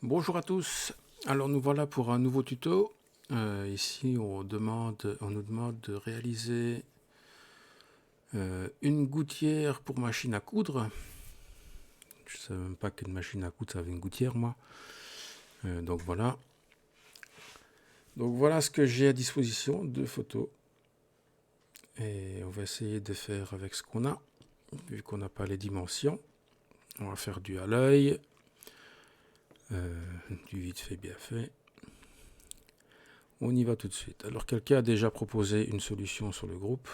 Bonjour à tous, alors nous voilà pour un nouveau tuto. Ici on nous demande de réaliser une gouttière pour machine à coudre. Je ne savais même pas qu'une machine à coudre ça avait une gouttière moi. Donc voilà ce que j'ai à disposition, 2 photos. Et on va essayer de faire avec ce qu'on a, vu qu'on n'a pas les dimensions. On va faire du à l'œil, du vite fait bien fait. On y va tout de suite. Alors quelqu'un a déjà proposé une solution sur le groupe.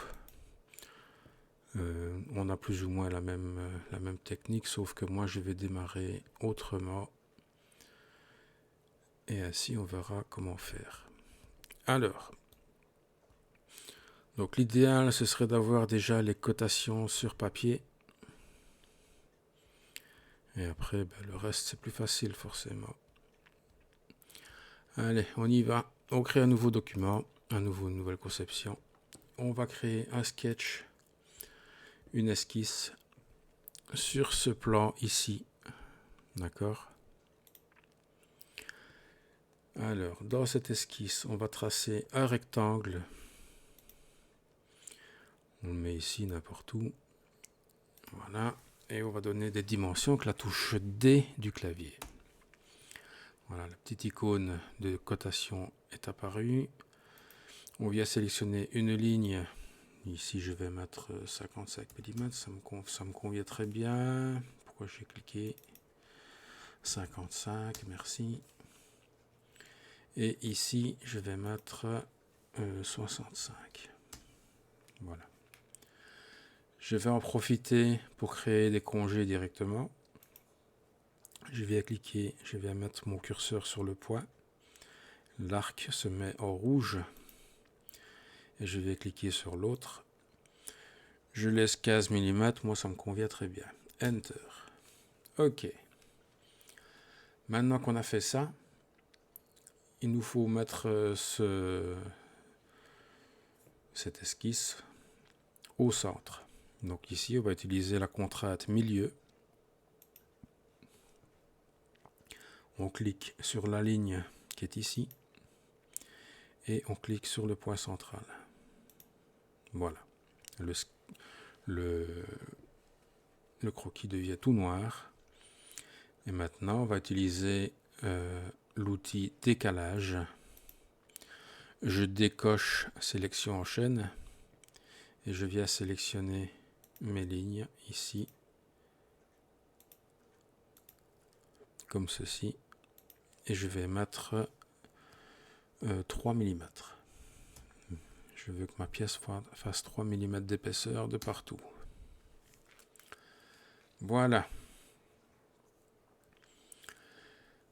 On a plus ou moins la même technique, sauf que moi je vais démarrer autrement. Et ainsi on verra comment faire. Alors, donc l'idéal ce serait d'avoir déjà les cotations sur papier. Et après le reste c'est plus facile forcément. Allez, on y va. On crée un nouveau document, une nouvelle conception. On va créer un sketch, une esquisse sur ce plan ici. D'accord ? Alors, dans cette esquisse, on va tracer un rectangle. On le met ici, n'importe où. Voilà. Et on va donner des dimensions avec la touche D du clavier. Voilà, la petite icône de cotation est apparue. On vient sélectionner une ligne. Ici, je vais mettre 55 mm. Ça me convient très bien. Pourquoi j'ai cliqué 55, merci. Et ici, je vais mettre 65. Voilà. Je vais en profiter pour créer des congés directement. Je vais cliquer, je vais mettre mon curseur sur le point. L'arc se met en rouge. Et je vais cliquer sur l'autre. Je laisse 15 mm, moi ça me convient très bien. Enter. Ok. Maintenant qu'on a fait ça, il nous faut mettre cette esquisse au centre. Donc ici, on va utiliser la contrainte milieu. On clique sur la ligne qui est ici. Et on clique sur le point central. Voilà. Le croquis devient tout noir. Et maintenant, on va utiliser l'outil décalage. Je décoche sélection en chaîne et je viens sélectionner mes lignes ici, comme ceci. Et je vais mettre 3 mm. Je veux que ma pièce fasse 3 mm d'épaisseur de partout. Voilà.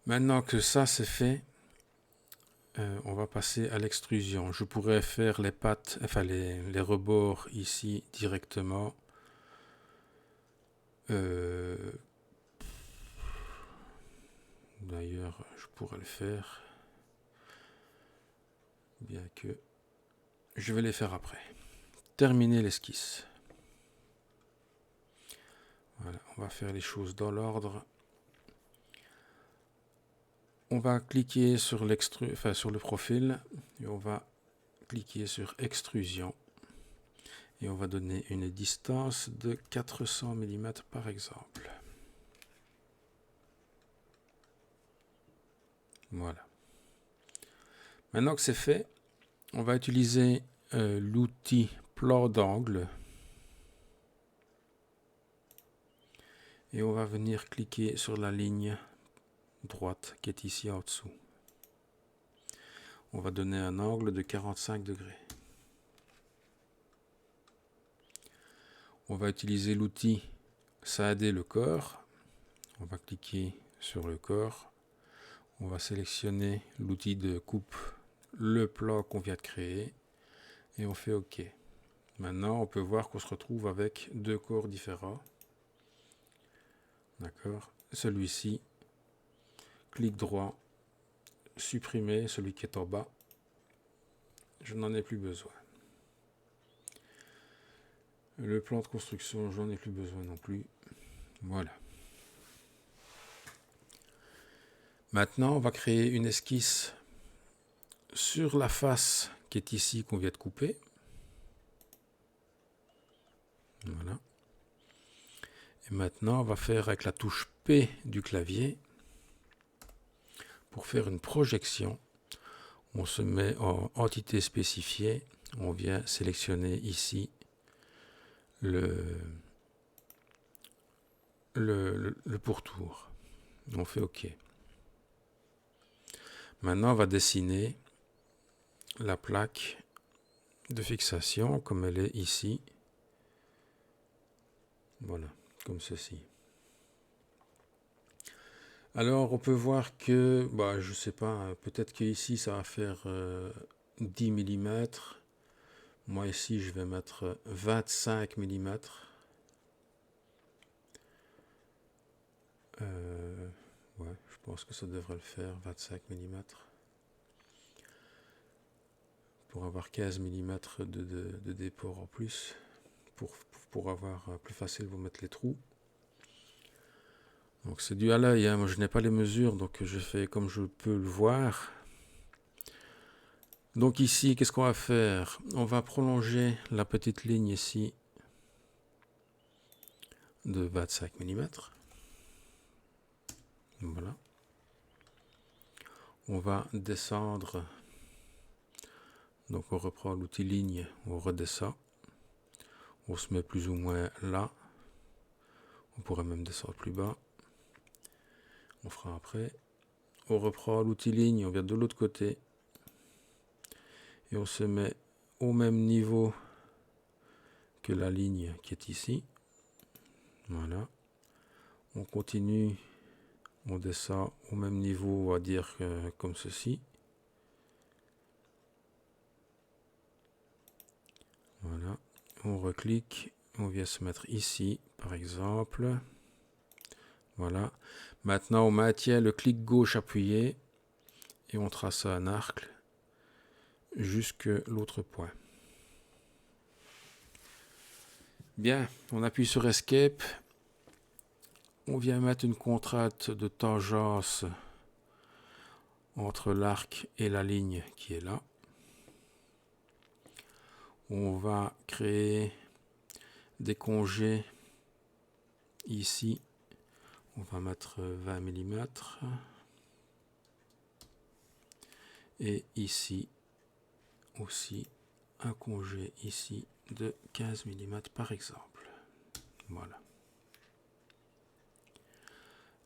Maintenant que ça c'est fait, on va passer à l'extrusion. Je pourrais faire les pattes, enfin les rebords ici directement. D'ailleurs, je pourrais le faire. Bien que je vais les faire après. Terminer l'esquisse. Voilà, on va faire les choses dans l'ordre. On va cliquer sur sur le profil et on va cliquer sur extrusion et on va donner une distance de 400 mm par exemple. Voilà. Maintenant que c'est fait, on va utiliser l'outil plan d'angle et on va venir cliquer sur la ligne droite qui est ici en dessous. On va donner un angle de 45 degrés. On va utiliser l'outil scinder le corps. On va cliquer sur le corps. On va sélectionner l'outil de coupe, le plan qu'on vient de créer. Et on fait OK. Maintenant, on peut voir qu'on se retrouve avec 2 corps différents. D'accord. Celui-ci, clic droit, supprimer celui qui est en bas. Je n'en ai plus besoin. Le plan de construction, j'en ai plus besoin non plus. Voilà. Maintenant, on va créer une esquisse sur la face qui est ici, qu'on vient de couper. Voilà. Et maintenant, on va faire avec la touche P du clavier, pour faire une projection, on se met en entité spécifiée, on vient sélectionner ici le pourtour. On fait OK. Maintenant, on va dessiner la plaque de fixation comme elle est ici. Voilà, comme ceci. Alors, on peut voir que, je sais pas, peut-être qu'ici, ça va faire 10 mm. Moi, ici, je vais mettre 25 mm. Ouais, je pense que ça devrait le faire, 25 mm. Pour avoir 15 mm de déport en plus. Pour avoir plus facile vous mettre les trous. Donc c'est dû à l'œil, hein. Moi je n'ai pas les mesures, donc je fais comme je peux le voir. Donc ici, qu'est-ce qu'on va faire? On va prolonger la petite ligne ici de 25 mm. Voilà. On va descendre. Donc on reprend l'outil ligne, on redescend. On se met plus ou moins là. On pourrait même descendre plus bas. On fera après. On reprend l'outil ligne, on vient de l'autre côté. Et on se met au même niveau que la ligne qui est ici. Voilà. On continue, on descend au même niveau, on va dire comme ceci. Voilà. On reclique, on vient se mettre ici, par exemple. Voilà. Maintenant, on maintient le clic gauche appuyé et on trace un arc jusque l'autre point. Bien, on appuie sur Escape. On vient mettre une contrainte de tangence entre l'arc et la ligne qui est là. On va créer des congés ici. On va mettre 20 mm. Et ici aussi un congé ici de 15 mm par exemple. Voilà.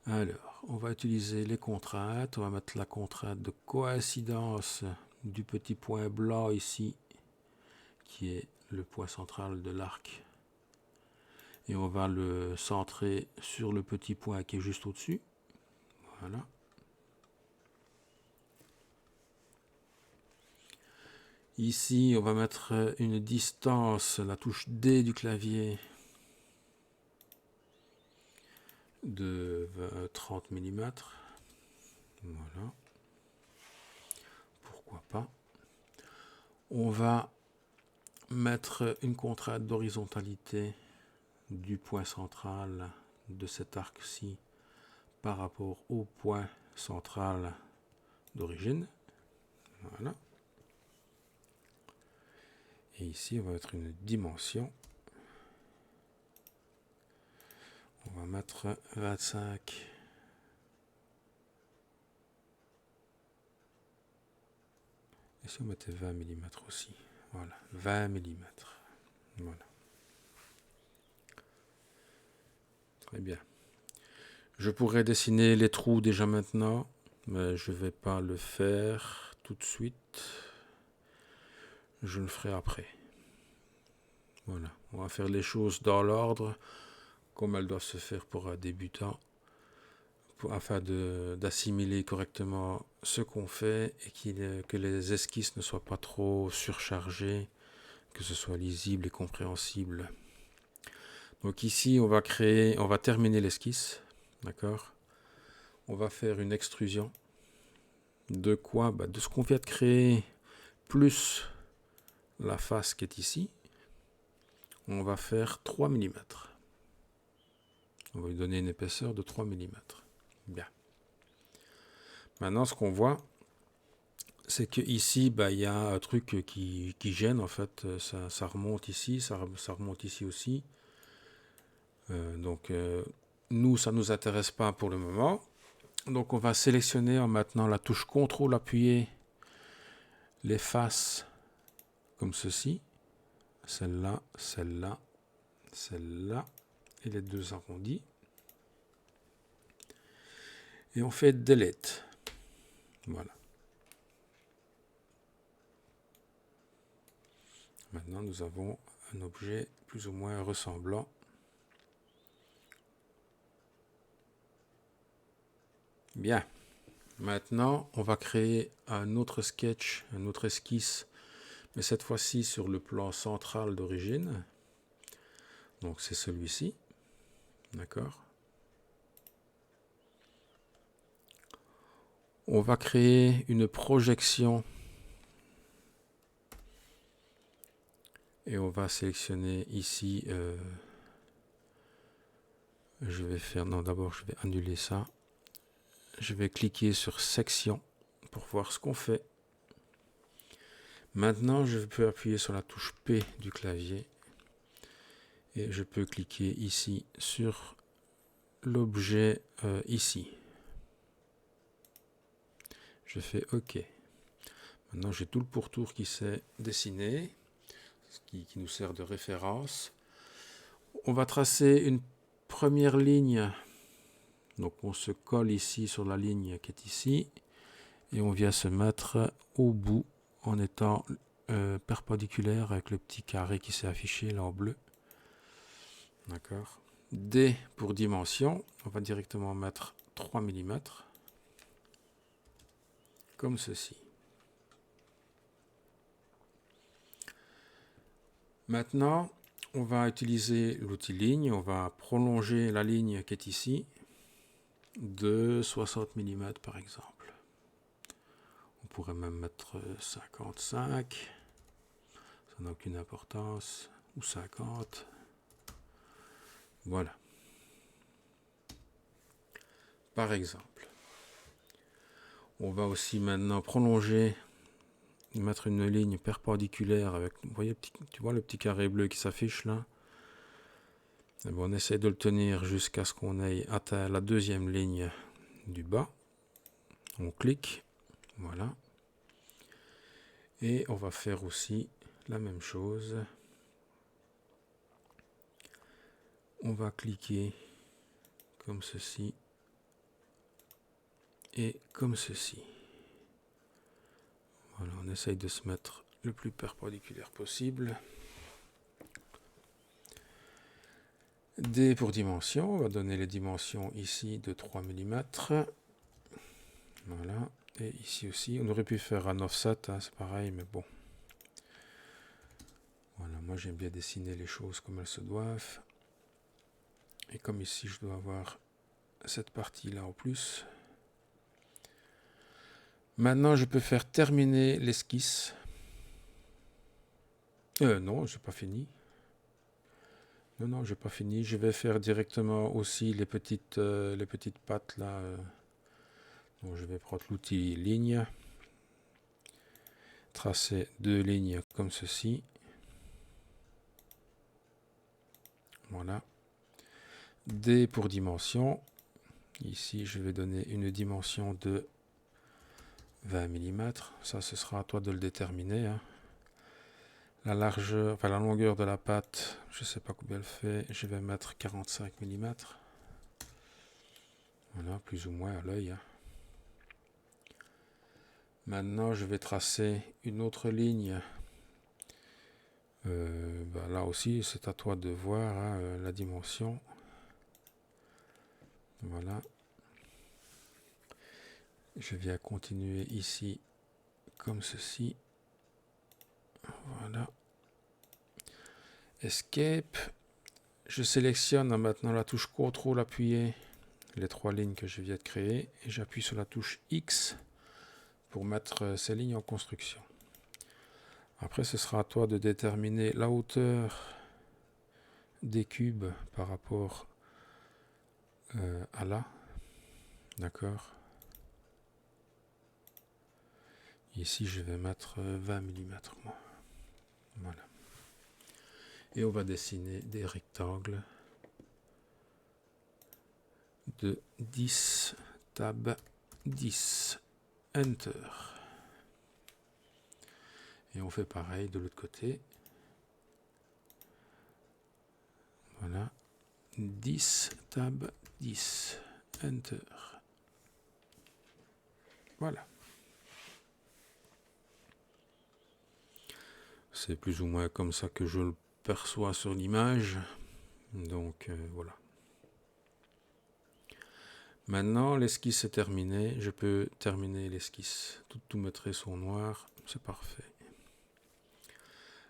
Alors, on va utiliser les contraintes. On va mettre la contrainte de coïncidence du petit point blanc ici, qui est le point central de l'arc. Et on va le centrer sur le petit point qui est juste au-dessus. Voilà. Ici, on va mettre une distance, la touche D du clavier, de 30 mm. Voilà. Pourquoi pas. On va mettre une contrainte d'horizontalité du point central de cet arc-ci par rapport au point central d'origine. Voilà. Et ici, on va mettre une dimension. On va mettre 25. Et si on mettait 20 mm aussi. Voilà, 20 mm. Voilà. Très bien. Je pourrais dessiner les trous déjà maintenant, mais je ne vais pas le faire tout de suite. Je le ferai après. Voilà, on va faire les choses dans l'ordre, comme elles doivent se faire pour un débutant, afin d'assimiler correctement ce qu'on fait et que les esquisses ne soient pas trop surchargées, que ce soit lisible et compréhensible. Donc ici, on va terminer l'esquisse, d'accord? On va faire une extrusion. De quoi? De ce qu'on vient de créer, plus la face qui est ici. On va faire 3 mm. On va lui donner une épaisseur de 3 mm. Bien. Maintenant, ce qu'on voit, c'est que ici, bah, il y a un truc qui gêne en fait. Ça remonte ici, ça remonte ici aussi. Donc, nous, ça nous intéresse pas pour le moment. Donc, on va sélectionner en maintenant la touche CTRL appuyée les faces comme ceci. Celle-là, celle-là, celle-là et les deux arrondis. Et on fait Delete. Voilà. Maintenant, nous avons un objet plus ou moins ressemblant. Bien. Maintenant, on va créer un autre sketch, un autre esquisse, mais cette fois-ci sur le plan central d'origine. Donc, c'est celui-ci. D'accord. On va créer une projection et on va sélectionner ici. Je vais faire. Non, d'abord, je vais annuler ça. Je vais cliquer sur section pour voir ce qu'on fait. Maintenant, je peux appuyer sur la touche P du clavier et je peux cliquer ici sur l'objet ici. Je fais OK. Maintenant, j'ai tout le pourtour qui s'est dessiné, ce qui nous sert de référence. On va tracer une première ligne. Donc, on se colle ici sur la ligne qui est ici et on vient se mettre au bout en étant perpendiculaire avec le petit carré qui s'est affiché là en bleu. D'accord. D pour dimension, on va directement mettre 3 mm, comme ceci. Maintenant, on va utiliser l'outil ligne, on va prolonger la ligne qui est ici de 60 mm par exemple. On pourrait même mettre 55, ça n'a aucune importance, ou 50. Voilà. Par exemple. On va aussi maintenant prolonger, mettre une ligne perpendiculaire avec, vous voyez, tu vois le petit carré bleu qui s'affiche là. Et bon, on essaie de le tenir jusqu'à ce qu'on ait atteint la deuxième ligne du bas. On clique, voilà. Et on va faire aussi la même chose. On va cliquer comme ceci et comme ceci. Voilà, on essaye de se mettre le plus perpendiculaire possible. D pour dimension, on va donner les dimensions ici de 3 mm. Voilà, et ici aussi, on aurait pu faire un offset, hein, c'est pareil, mais bon. Voilà, moi j'aime bien dessiner les choses comme elles se doivent. Et comme ici, je dois avoir cette partie-là en plus. Maintenant, je peux faire terminer l'esquisse. Non, j'ai pas fini. Non, j'ai pas fini. Je vais faire directement aussi les petites pattes là. Donc, je vais prendre l'outil ligne. Tracer deux lignes comme ceci. Voilà. D pour dimension. Ici, je vais donner une dimension de 20 mm. Ça, ce sera à toi de le déterminer. Hein. La largeur, enfin la longueur de la patte, je ne sais pas combien elle fait. Je vais mettre 45 mm. Voilà, plus ou moins à l'œil. Hein. Maintenant, je vais tracer une autre ligne. Là aussi, c'est à toi de voir hein, la dimension. Voilà. Je viens continuer ici comme ceci. Voilà. Escape. Je sélectionne maintenant la touche CTRL appuyée, les trois lignes que je viens de créer, et j'appuie sur la touche X pour mettre ces lignes en construction. Après, ce sera à toi de déterminer la hauteur des cubes par rapport à là. D'accord. Ici, je vais mettre 20 mm. Voilà. Et on va dessiner des rectangles de 10, tab 10, enter. Et on fait pareil de l'autre côté. Voilà. 10, tab 10, enter. Voilà. C'est plus ou moins comme ça que je le perçois sur l'image. Donc voilà. Maintenant, l'esquisse est terminée. Je peux terminer l'esquisse. Tout me tresse en noir. C'est parfait.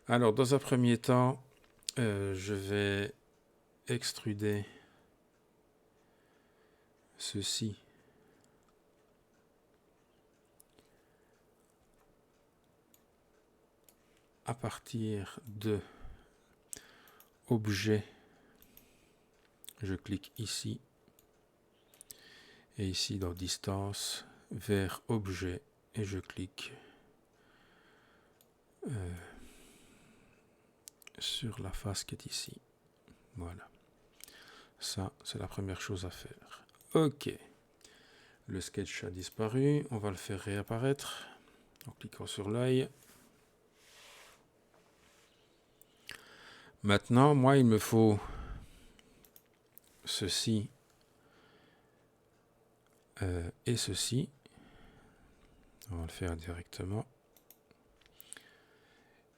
Alors, dans un premier temps, je vais extruder ceci à partir de objet. Je clique ici et ici dans distance vers objet et je clique sur la face qui est ici. Voilà. Ça, c'est la première chose à faire. Ok. Le sketch a disparu. On va le faire réapparaître en cliquant sur l'œil. Maintenant, moi, il me faut ceci et ceci. On va le faire directement.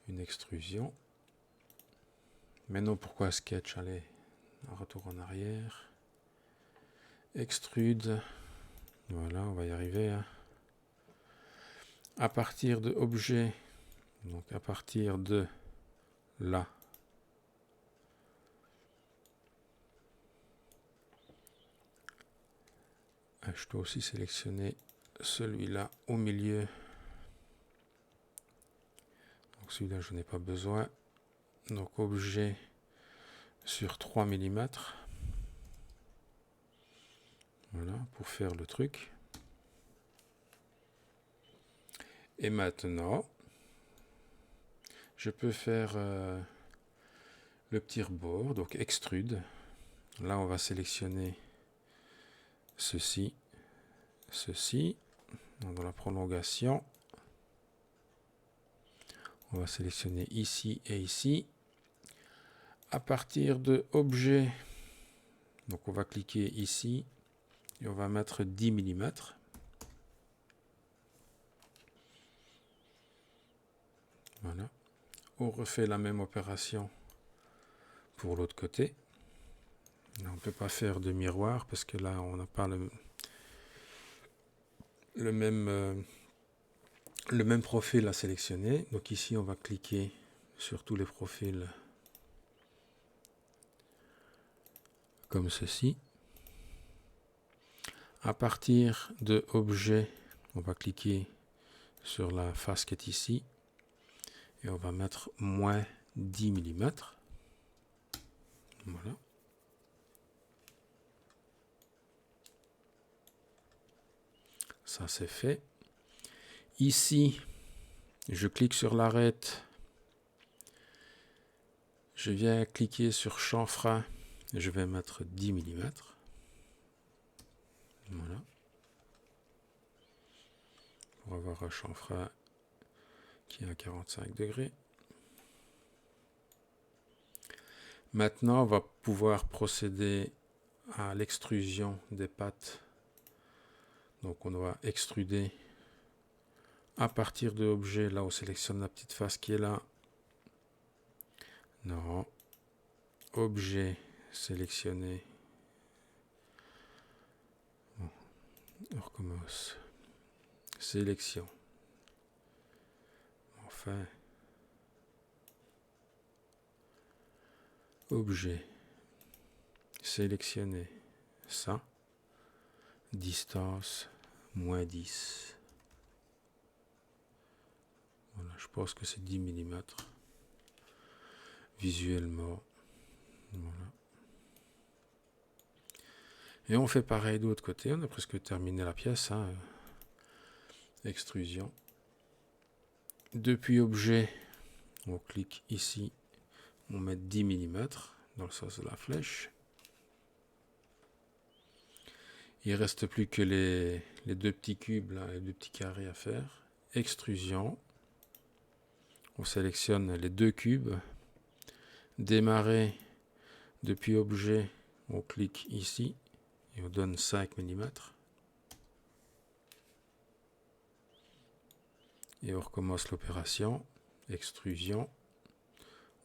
Une extrusion. Maintenant, pourquoi sketch? Allez, un retour en arrière. Extrude. Voilà, on va y arriver. Hein. À partir de objet, donc à partir de là, je dois aussi sélectionner celui-là au milieu. Donc celui-là, je n'ai pas besoin. Donc objet sur 3 mm. Voilà, pour faire le truc. Et maintenant, je peux faire le petit rebord, donc extrude. Là, on va sélectionner ceci, ceci. Donc dans la prolongation, on va sélectionner ici et ici. À partir de objet, donc on va cliquer ici et on va mettre 10 mm. Voilà. On refait la même opération pour l'autre côté. Là, on ne peut pas faire de miroir parce que là, on n'a pas le même profil à sélectionner. Donc ici, on va cliquer sur tous les profils comme ceci. À partir de objet, on va cliquer sur la face qui est ici et on va mettre moins 10 mm. Voilà. Ça c'est fait. Ici, je clique sur l'arête. Je viens cliquer sur chanfrein. Je vais mettre 10 mm. Voilà. Pour avoir un chanfrein qui est à 45 degrés. Maintenant, on va pouvoir procéder à l'extrusion des pattes. Donc on doit extruder à partir de l'objet. Là, on sélectionne la petite face qui est là. Non. Objet sélectionné. Bon. On recommence. Sélection. Enfin. Objet. Sélectionner ça. Distance, moins 10. Voilà, je pense que c'est 10 mm. Visuellement. Voilà. Et on fait pareil de l'autre côté. On a presque terminé la pièce. Hein. Extrusion. Depuis objet, on clique ici, on met 10 mm dans le sens de la flèche. Il ne reste plus que les deux petits cubes, là, les deux petits carrés à faire. Extrusion. On sélectionne les deux cubes. Démarrer depuis objet, on clique ici et on donne 5 mm. Et on recommence l'opération. Extrusion.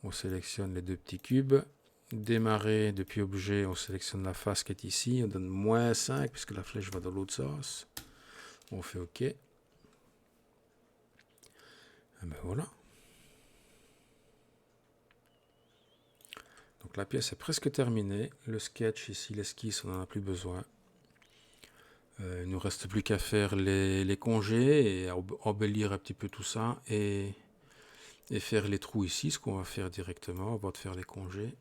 On sélectionne les deux petits cubes. Démarrer depuis objet, on sélectionne la face qui est ici. On donne -5 puisque la flèche va dans l'autre sens. On fait OK. Et ben voilà. Donc la pièce est presque terminée. Le sketch ici, l'esquisse, on n'en a plus besoin. Il ne nous reste plus qu'à faire les congés et à embellir un petit peu tout ça et faire les trous ici, ce qu'on va faire directement avant de faire les congés.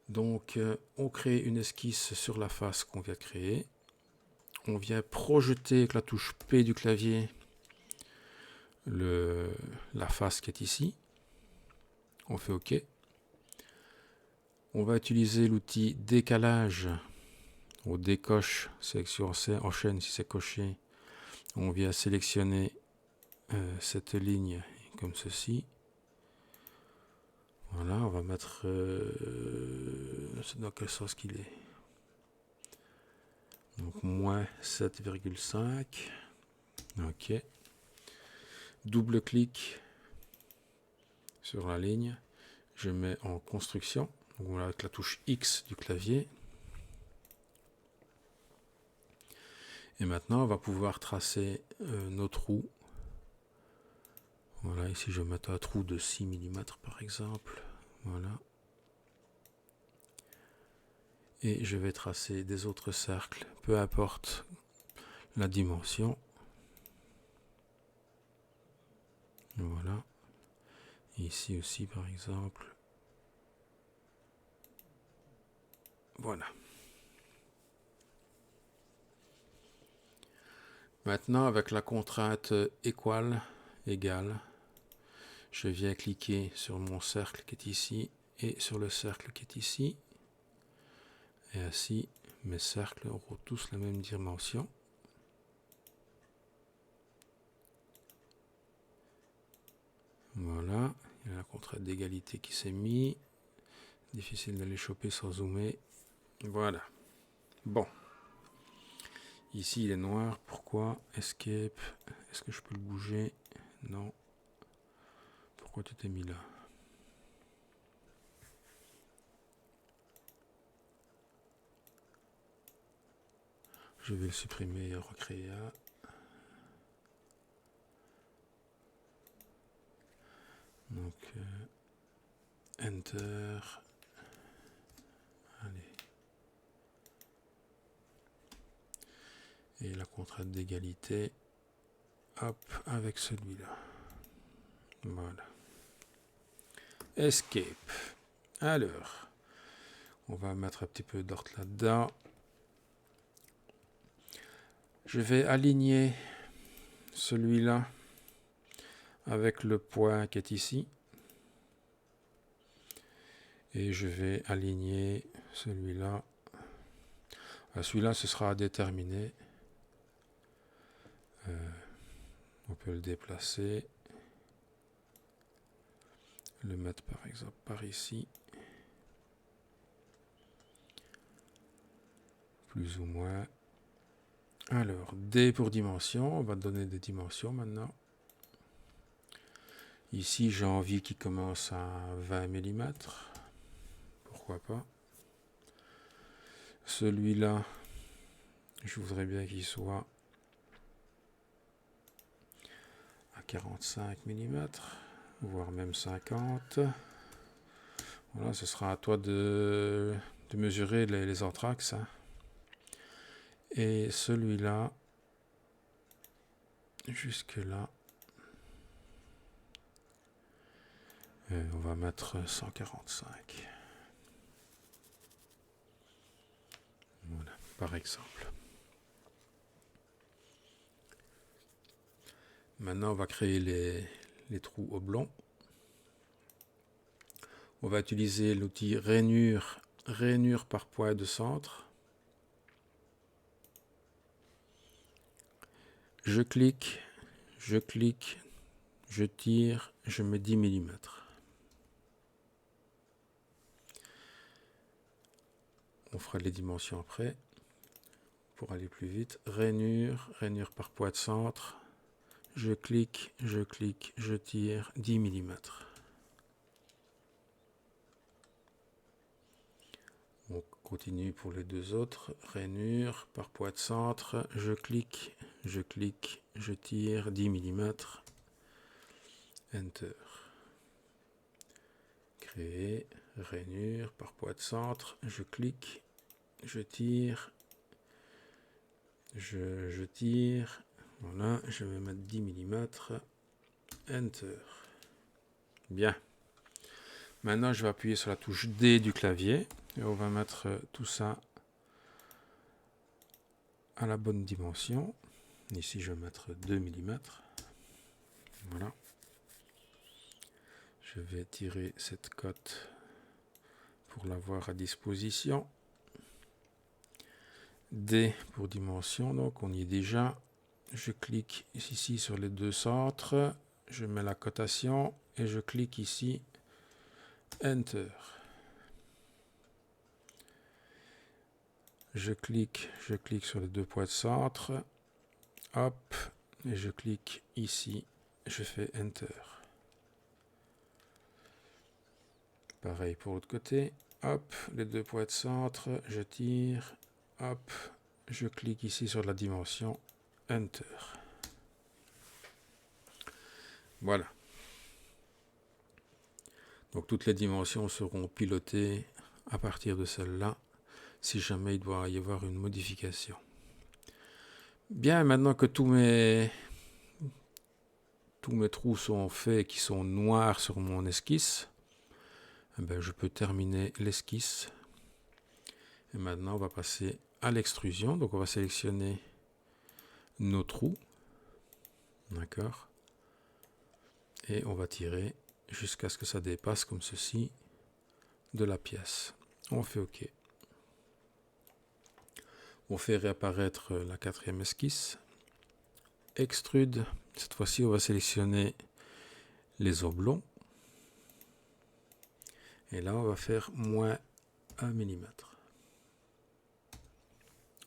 Donc on crée une esquisse sur la face qu'on vient de créer. On vient projeter avec la touche P du clavier la face qui est ici. On fait OK. On va utiliser l'outil décalage. On décoche, sélection enchaîne si c'est coché. On vient sélectionner cette ligne comme ceci. Voilà, on va mettre... c'est dans quel sens qu'il est? Donc -7,5. OK. Double clic sur la ligne. Je mets en construction. Donc voilà, avec la touche X du clavier. Et maintenant, on va pouvoir tracer nos trous. Voilà, ici je vais mettre un trou de 6 mm par exemple. Voilà. Et je vais tracer des autres cercles, peu importe la dimension. Voilà. Ici aussi par exemple. Voilà. Maintenant, avec la contrainte égale, je viens cliquer sur mon cercle qui est ici et sur le cercle qui est ici. Et ainsi, mes cercles auront tous la même dimension. Voilà, il y a la contrainte d'égalité qui s'est mise. Difficile de les choper sans zoomer. Voilà. Bon. Ici, il est noir. Pourquoi? Escape. Est-ce que je peux le bouger? Non. Pourquoi tu t'es mis là? Je vais le supprimer et recréer. Donc, Enter. Allez. Et la contrainte d'égalité. Hop, avec celui-là. Voilà. Escape. Alors, on va mettre un petit peu d'ordre là-dedans. Je vais aligner celui-là avec le point qui est ici. Et je vais aligner celui-là. Celui-là, ce sera à déterminer. On peut le déplacer. Le mettre par exemple par ici. Plus ou moins. Alors, D pour dimension. On va donner des dimensions maintenant. Ici, j'ai envie qu'il commence à 20 mm. Pourquoi pas. Celui-là, je voudrais bien qu'il soit à 45 mm, voire même 50. Voilà, ce sera à toi de mesurer les entraxes. Hein. Et celui-là, jusque là, on va mettre 145. Voilà, par exemple. Maintenant, on va créer les trous oblongs. On va utiliser l'outil rainure par poids de centre. Je clique, je tire, je mets 10 mm. On fera les dimensions après pour aller plus vite. Rainure par poids de centre. Je clique, je tire, 10 mm. On continue pour les deux autres. Rainure par poids de centre. Je clique, je tire, 10 mm. Enter. Créer, rainure par poids de centre. Je clique, je tire, je tire. Voilà, je vais mettre 10 mm. Enter. Bien. Maintenant, je vais appuyer sur la touche D du clavier et on va mettre tout ça à la bonne dimension. Ici, je vais mettre 2 mm. Voilà. Je vais tirer cette cote pour l'avoir à disposition. D pour dimension, donc on y est déjà. Je clique ici sur les deux centres. Je mets la cotation et je clique ici. Enter. Je clique sur les deux points de centre. Hop, et je clique ici. Je fais Enter. Pareil pour l'autre côté. Hop, les deux points de centre. Je tire. Hop, je clique ici sur la dimension. Enter. Voilà. Donc toutes les dimensions seront pilotées à partir de celle-là, si jamais il doit y avoir une modification. Bien, maintenant que tous mes trous sont faits, qui sont noirs sur mon esquisse, eh bien, je peux terminer l'esquisse. Et maintenant, on va passer à l'extrusion. Donc on va sélectionner nos trous. D'accord. Et on va tirer jusqu'à ce que ça dépasse comme ceci de la pièce. On fait OK. On fait réapparaître la quatrième esquisse. Extrude. Cette fois-ci, on va sélectionner les oblongs. Et là, on va faire moins 1 mm.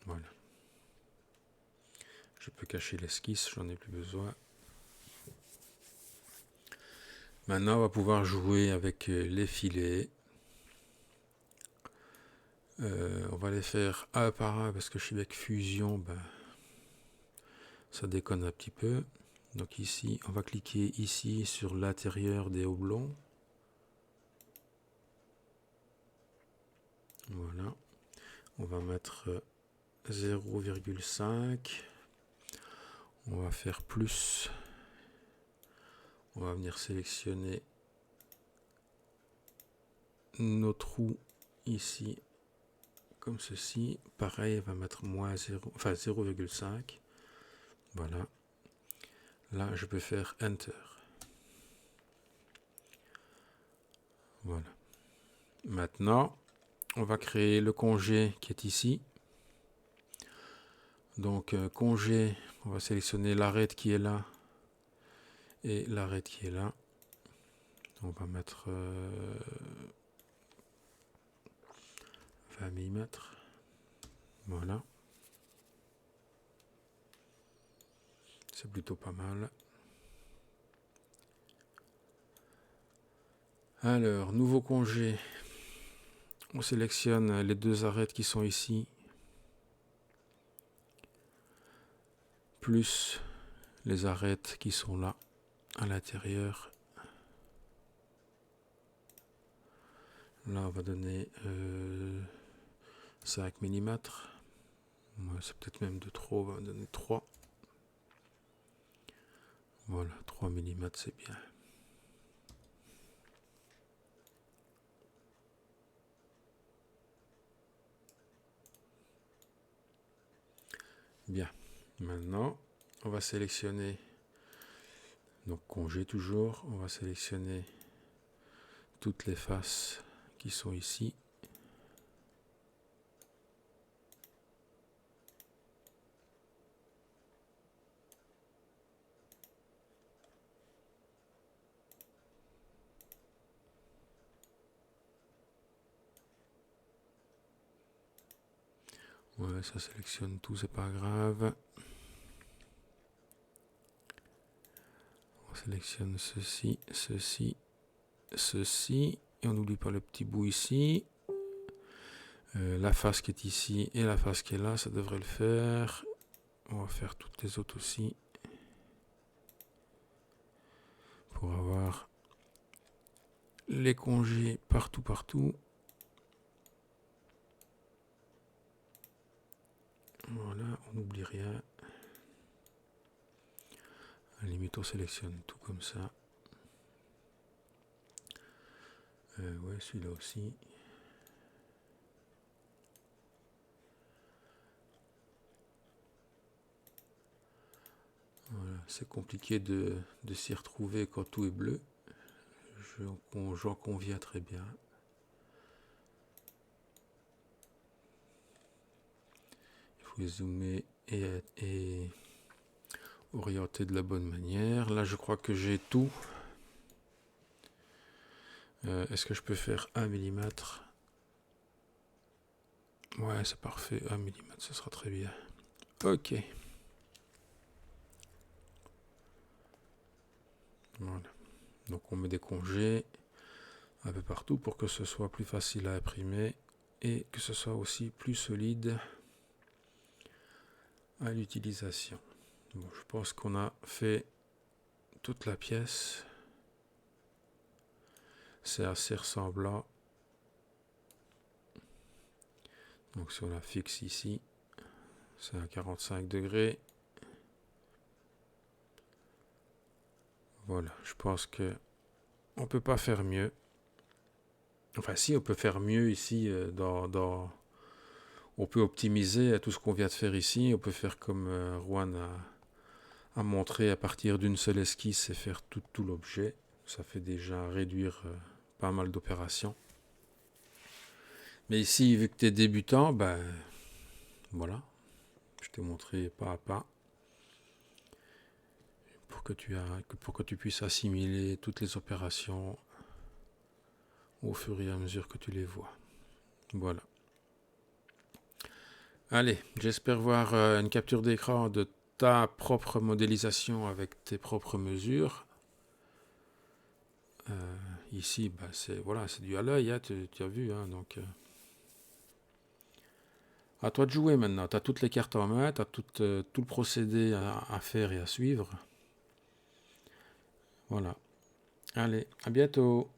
Voilà. Je peux cacher l'esquisse, j'en ai plus besoin. Maintenant, on va pouvoir jouer avec les filets. On va les faire un par un parce que je suis avec Fusion, ben, ça déconne un petit peu. Donc ici, on va cliquer ici sur l'intérieur des oblongs. Voilà. On va mettre 0,5. On va faire plus. On va venir sélectionner nos trous ici, comme ceci. Pareil, on va mettre moins 0, enfin 0,5. Voilà. Là, je peux faire Enter. Voilà. Maintenant, on va créer le congé qui est ici. Donc, congé, on va sélectionner l'arête qui est là et l'arête qui est là. On va mettre 20 mm. Voilà. C'est plutôt pas mal. Alors, nouveau congé. On sélectionne les deux arêtes qui sont ici. Plus les arêtes qui sont là, à l'intérieur. Là, on va donner 5 mm. Ouais, c'est peut-être même de trop, on va donner 3. Voilà, 3 mm, c'est bien. Bien. Maintenant, on va sélectionner Donc congé toujours, on va sélectionner toutes les faces qui sont ici. Ouais, ça sélectionne tout, c'est pas grave. On sélectionne ceci, ceci, ceci. Et on n'oublie pas le petit bout ici. La face qui est ici et la face qui est là, ça devrait le faire. On va faire toutes les autres aussi. Pour avoir les congés partout, partout. Voilà, on n'oublie rien. À la limite, on sélectionne tout comme ça. Ouais, celui-là aussi. Voilà, c'est compliqué de s'y retrouver quand tout est bleu. J'en conviens très bien. Il faut zoomer et orienter de la bonne manière. Là, je crois que j'ai tout. Est-ce que je peux faire 1 mm? Ouais, c'est parfait. 1 mm, ce sera très bien. Ok. Voilà. Donc on met des congés un peu partout pour que ce soit plus facile à imprimer et que ce soit aussi plus solide à l'utilisation. Bon, je pense qu'on a fait toute la pièce. C'est assez ressemblant. Donc si on la fixe ici, c'est à 45 degrés. Voilà, je pense que on peut pas faire mieux. Enfin si, on peut faire mieux ici on peut optimiser tout ce qu'on vient de faire ici. On peut faire comme Juan a montré à partir d'une seule esquisse et faire tout l'objet. Ça fait déjà réduire pas mal d'opérations. Mais ici, vu que tu es débutant, ben voilà, je t'ai montré pas à pas pour que tu puisses assimiler toutes les opérations au fur et à mesure que tu les vois. Voilà. Allez, j'espère voir une capture d'écran de ta propre modélisation avec tes propres mesures. Ici, ben c'est du à l'œil, hein, tu as vu, hein, donc à toi de jouer maintenant. Tu as toutes les cartes en main, tu as tout le procédé à faire et à suivre. Voilà. Allez, à bientôt.